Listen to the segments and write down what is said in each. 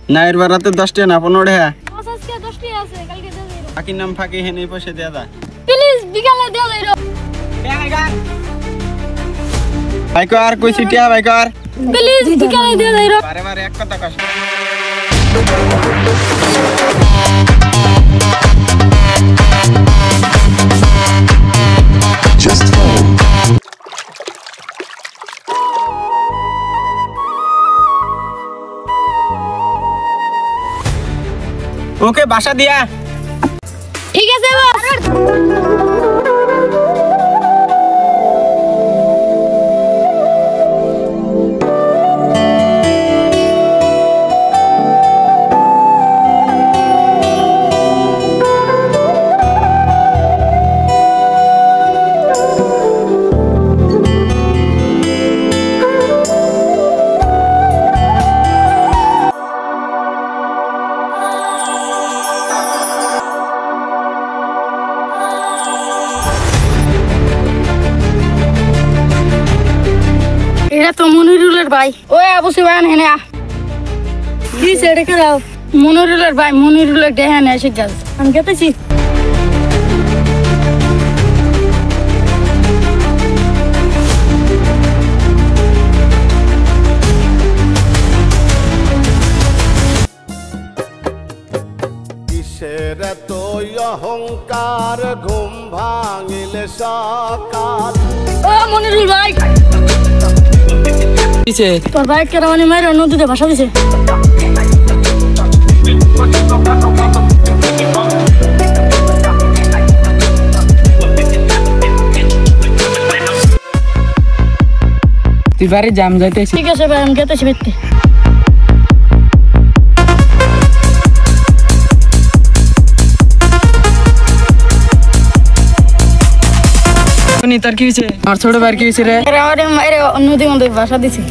নাইর বারাতে 10 টাকা না 15 টাকা আজকে 10 টাকা আছে কালকে দিয়ে দেব বাকি নাম ফাঁকি হেনে পয়সা দেয়া দা প্লিজ বিকালে দিয়ে দেব ভাইকো আর কই সিটিয়া ভাইকো আর প্লিজ বিকালে দিয়ে দেব বারে বারে এক কথা কস Just phone. ওকে বাসা দিয়া ঠিক আছে বস এটা তো মনিরুলের ভাই ওই আবু সুবহান হেনে কি ছেড়ে কে দাও মনিরুলের ভাই মনিরুলের দেহা নেই এসে গেল আমি গেতেছি কিসের তো অহংকার ঘুম ভাঙিলে সকাল ও মনিরুল ভাই দিছে তোর ভাই কেরামানি মাইরা নদীতে ভাষা দিছে তুই বাড়ি জাম যাইতেছি ঠিক আছে ভাই আমি গেতেছি বেতে তোর কি হয়েছে আমার ছোট ভাইয়ের কি হয়েছে রে কেরামানি মাইরা নদীর মধ্যে ভাষা দিছে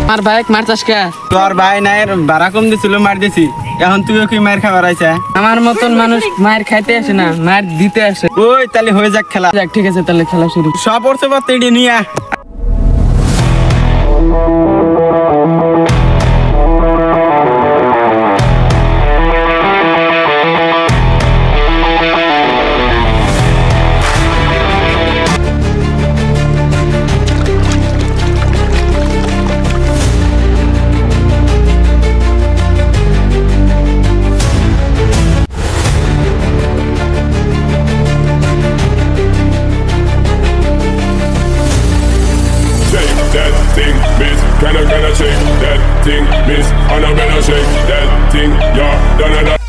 আমার ভাই মারতাস কে তোর ভাই নাইর বাড়া কম দিছিল মার দিছি এখন তুইও কি মার খাবার আইছা আমার মতন মানুষ মায়ের খাইতে আসে না মায়ের দিতে আসে ওই তাহলে হয়ে যাক খেলা যাক ঠিক আছে তাহলে খেলা শুরু সব পড়ছে বা তেড়ি নিয়া Can I shake that thing, miss? And I'm gonna shake that thing, yeah, done.